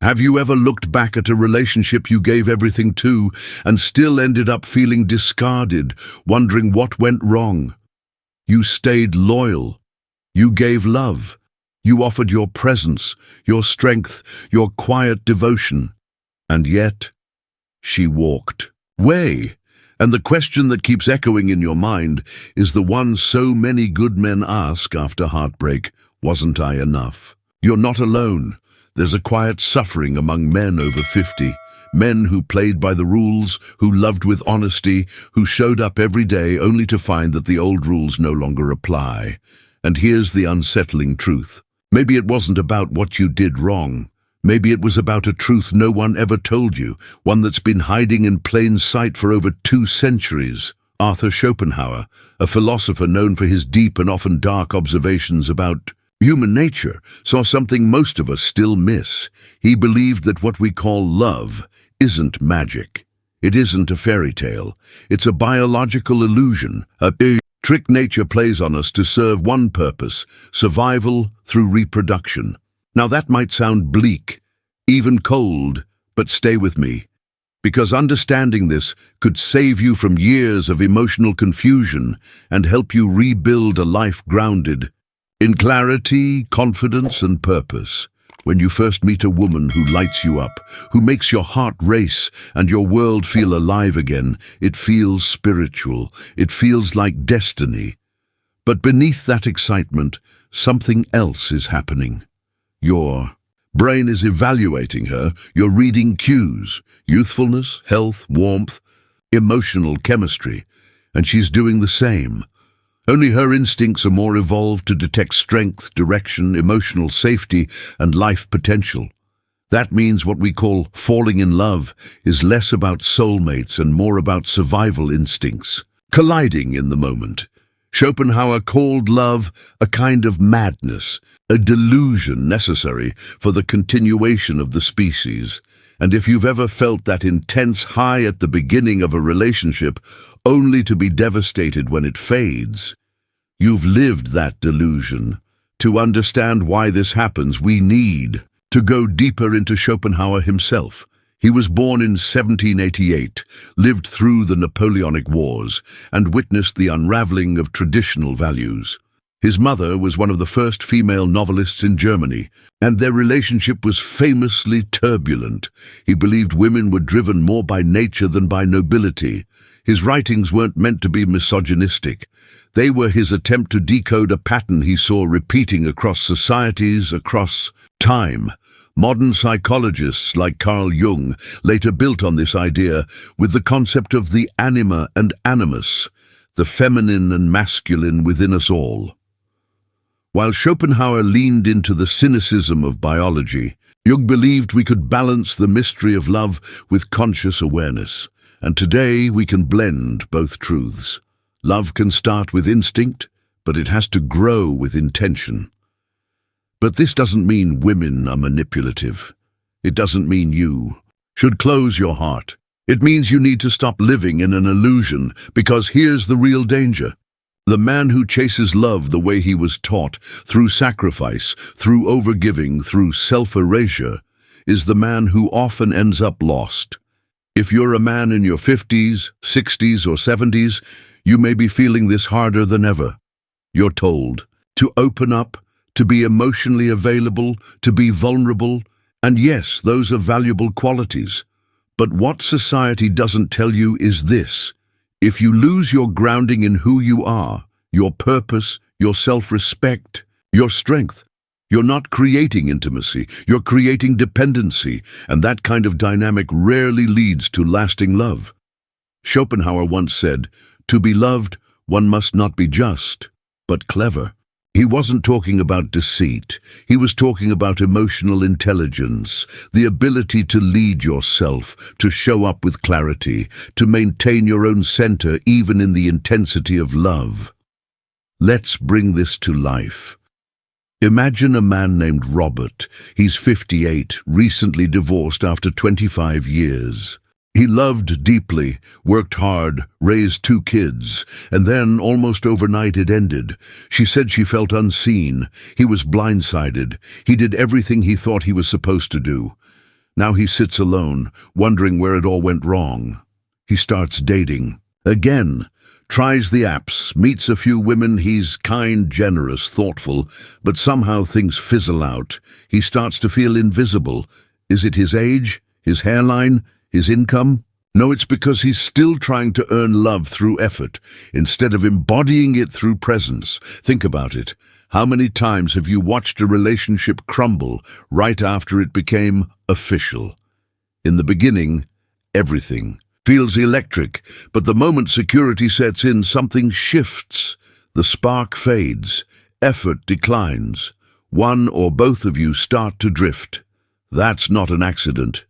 Have you ever looked back at a relationship you gave everything to and still ended up feeling discarded, wondering what went wrong? You stayed loyal. You gave love. You offered your presence, your strength, your quiet devotion. And yet, she walked away. And the question that keeps echoing in your mind is the one so many good men ask after heartbreak: wasn't I enough? You're not alone. There's a quiet suffering among men over 50, men who played by the rules, who loved with honesty, who showed up every day only to find that the old rules no longer apply. And here's the unsettling truth. Maybe it wasn't about what you did wrong. Maybe it was about a truth no one ever told you, one that's been hiding in plain sight for over 2 centuries. Arthur Schopenhauer, a philosopher known for his deep and often dark observations about human nature, saw something most of us still miss. He believed that what we call love isn't magic. It isn't a fairy tale. It's a biological illusion, a trick nature plays on us to serve one purpose: survival through reproduction. Now that might sound bleak, even cold, but stay with me, because understanding this could save you from years of emotional confusion and help you rebuild a life grounded in clarity, confidence, and purpose. When you first meet a woman who lights you up, who makes your heart race and your world feel alive again, it feels spiritual. It feels like destiny. But beneath that excitement, something else is happening. Your brain is evaluating her. You're reading cues: youthfulness, health, warmth, emotional chemistry. And she's doing the same. Only her instincts are more evolved to detect strength, direction, emotional safety, and life potential. That means what we call falling in love is less about soulmates and more about survival instincts, colliding in the moment. Schopenhauer called love a kind of madness, a delusion necessary for the continuation of the species. And if you've ever felt that intense high at the beginning of a relationship, only to be devastated when it fades, you've lived that delusion. To understand why this happens, we need to go deeper into Schopenhauer himself. He was born in 1788, lived through the Napoleonic Wars, and witnessed the unraveling of traditional values. His mother was one of the first female novelists in Germany, and their relationship was famously turbulent. He believed women were driven more by nature than by nobility. His writings weren't meant to be misogynistic. They were his attempt to decode a pattern he saw repeating across societies, across time. Modern psychologists like Carl Jung later built on this idea with the concept of the anima and animus, the feminine and masculine within us all. While Schopenhauer leaned into the cynicism of biology, Jung believed we could balance the mystery of love with conscious awareness. And today we can blend both truths. Love can start with instinct, but it has to grow with intention. But this doesn't mean women are manipulative. It doesn't mean you should close your heart. It means you need to stop living in an illusion, because here's the real danger. The man who chases love the way he was taught, through sacrifice, through overgiving, through self-erasure, is the man who often ends up lost. If you're a man in your 50s, 60s, or 70s, you may be feeling this harder than ever. You're told to open up, to be emotionally available, to be vulnerable, and yes, those are valuable qualities. But what society doesn't tell you is this: if you lose your grounding in who you are, your purpose, your self-respect, your strength, you're not creating intimacy, you're creating dependency, and that kind of dynamic rarely leads to lasting love. Schopenhauer once said, "To be loved, one must not be just, but clever." He wasn't talking about deceit. He was talking about emotional intelligence, the ability to lead yourself, to show up with clarity, to maintain your own center even in the intensity of love. Let's bring this to life. Imagine a man named Robert. He's 58, recently divorced after 25 years. He loved deeply, worked hard, raised 2 kids, and then, almost overnight, it ended. She said she felt unseen. He was blindsided. He did everything he thought he was supposed to do. Now he sits alone, wondering where it all went wrong. He starts dating. Again, tries the apps, meets a few women. He's kind, generous, thoughtful, but somehow things fizzle out. He starts to feel invisible. Is it his age, his hairline, his income? No, it's because he's still trying to earn love through effort, instead of embodying it through presence. Think about it. How many times have you watched a relationship crumble right after it became official? In the beginning, everything feels electric, but the moment security sets in, something shifts. The spark fades, effort declines. One or both of you start to drift. That's not an accident.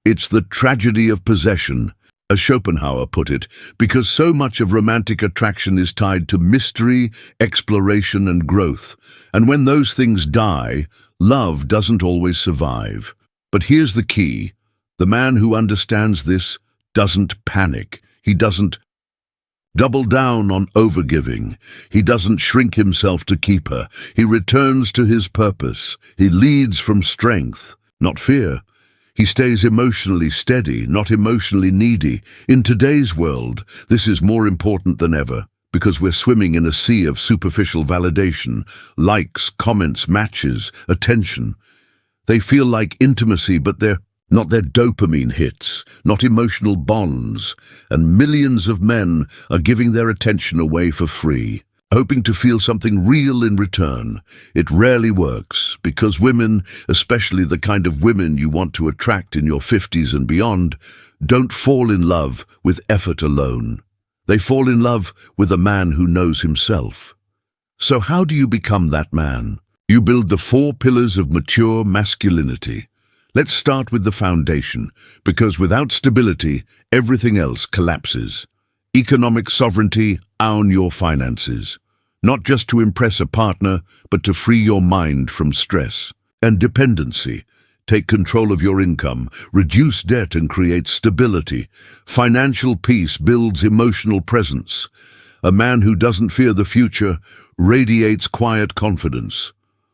It's the tragedy of possession, as Schopenhauer put it, because so much of romantic attraction is tied to mystery, exploration, and growth. And when those things die, love doesn't always survive. But here's the key. The man who understands this doesn't panic. He doesn't double down on overgiving. He doesn't shrink himself to keep her. He returns to his purpose. He leads from strength, not fear. He stays emotionally steady, not emotionally needy. In today's world, this is more important than ever, because we're swimming in a sea of superficial validation, likes, comments, matches, attention. They feel like intimacy, but they're not. Their dopamine hits, not emotional bonds, and millions of men are giving their attention away for free, hoping to feel something real in return. It rarely works, because women, especially the kind of women you want to attract in your 50s and beyond, don't fall in love with effort alone. They fall in love with a man who knows himself. So how do you become that man? You build the 4 pillars of mature masculinity. Let's start with the foundation, because without stability, everything else collapses. Economic sovereignty. Own your finances. Not just to impress a partner, but to free your mind from stress. And dependency. Take control of your income, reduce debt, and create stability. Financial peace builds emotional presence. A man who doesn't fear the future radiates quiet confidence.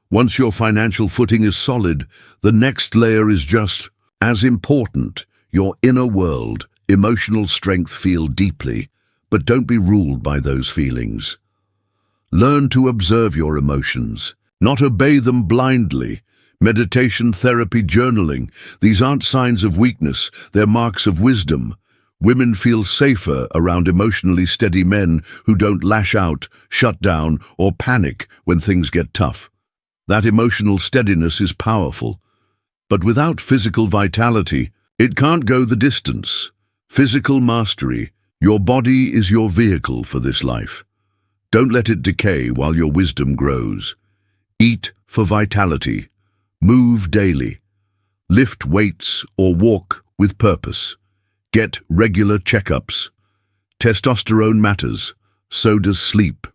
Once your financial footing is solid, the next layer is just as important. Your inner world, emotional strength. Feel deeply, but don't be ruled by those feelings. Learn to observe your emotions, not obey them blindly. Meditation, therapy, journaling, these aren't signs of weakness, they're marks of wisdom. Women feel safer around emotionally steady men who don't lash out, shut down, or panic when things get tough. That emotional steadiness is powerful. But without physical vitality, it can't go the distance. Physical mastery. Your body is your vehicle for this life. Don't let it decay while your wisdom grows. Eat for vitality. Move daily. Lift weights or walk with purpose. Get regular checkups. Testosterone matters. So does sleep.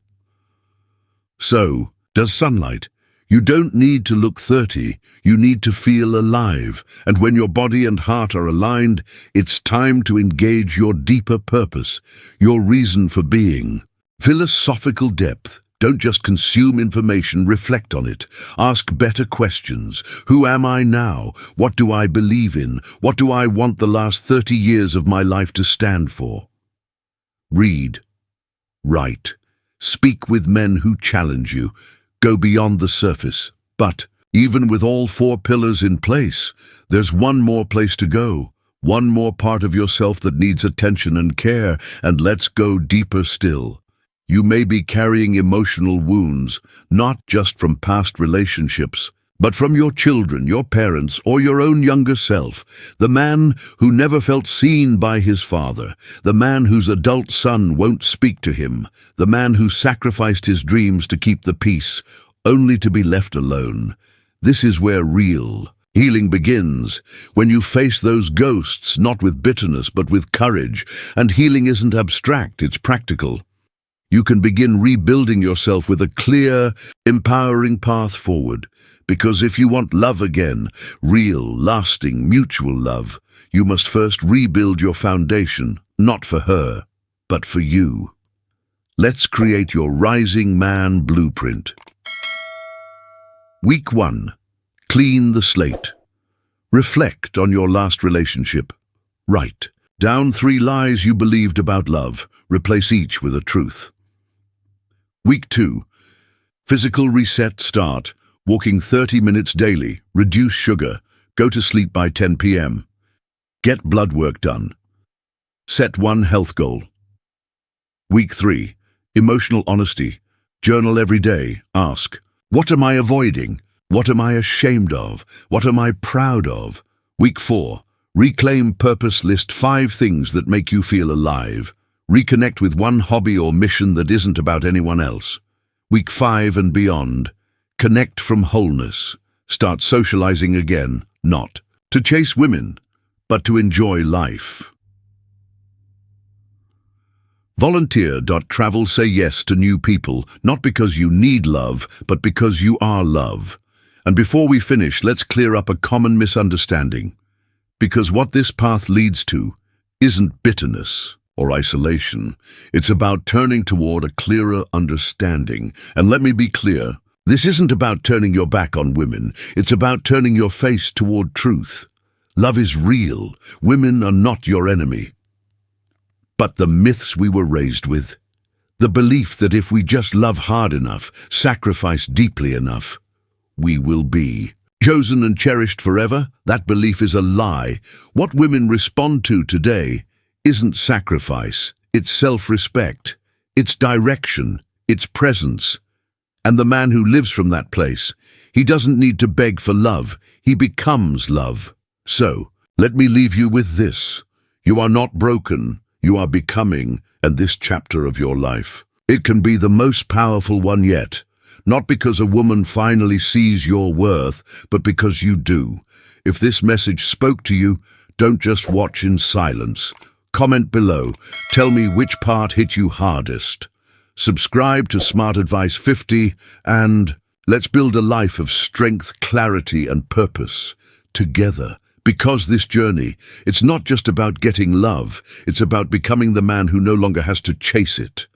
So does sunlight. You don't need to look 30, you need to feel alive. And when your body and heart are aligned, it's time to engage your deeper purpose, your reason for being. Philosophical depth. Don't just consume information, reflect on it. Ask better questions. Who am I now? What do I believe in? What do I want the last 30 years of my life to stand for? Read. Write. Speak with men who challenge you. Go beyond the surface. But even with all 4 pillars in place, there's one more place to go. One more part of yourself that needs attention and care, and let's go deeper still. You may be carrying emotional wounds, not just from past relationships, but from your children, your parents, or your own younger self. The man who never felt seen by his father, the man whose adult son won't speak to him, the man who sacrificed his dreams to keep the peace, only to be left alone. This is where real healing begins, when you face those ghosts, not with bitterness, but with courage. And healing isn't abstract, it's practical. You can begin rebuilding yourself with a clear, empowering path forward. Because if you want love again, real, lasting, mutual love, you must first rebuild your foundation, not for her, but for you. Let's create your rising man blueprint. Week 1. Clean the slate. Reflect on your last relationship. Write down 3 lies you believed about love. Replace each with a truth. Week 2. Physical reset start. Walking 30 minutes daily. Reduce sugar. Go to sleep by 10 p.m. Get blood work done. Set 1 health goal. Week 3. Emotional honesty. Journal every day. Ask, what am I avoiding? What am I ashamed of? What am I proud of? Week 4. Reclaim purpose. List 5 things that make you feel alive. Reconnect with 1 hobby or mission that isn't about anyone else. Week 5 and beyond. Connect from wholeness. Start socializing again, not to chase women, but to enjoy life. Volunteer.travel. Say yes to new people, not because you need love, but because you are love. And before we finish, let's clear up a common misunderstanding. Because what this path leads to isn't bitterness or isolation. It's about turning toward a clearer understanding. And let me be clear, this isn't about turning your back on women. It's about turning your face toward truth. Love is real. Women are not your enemy. But the myths we were raised with, the belief that if we just love hard enough, sacrifice deeply enough, we will be chosen and cherished forever, that belief is a lie. What women respond to today isn't sacrifice, it's self-respect, it's direction, it's presence. And the man who lives from that place, he doesn't need to beg for love, he becomes love. So, let me leave you with this. You are not broken, you are becoming, and this chapter of your life, it can be the most powerful one yet. Not because a woman finally sees your worth, but because you do. If this message spoke to you, don't just watch in silence. Comment below. Tell me which part hit you hardest. Subscribe to Smart Advice 50, and let's build a life of strength, clarity, and purpose together. Because this journey, it's not just about getting love, it's about becoming the man who no longer has to chase it.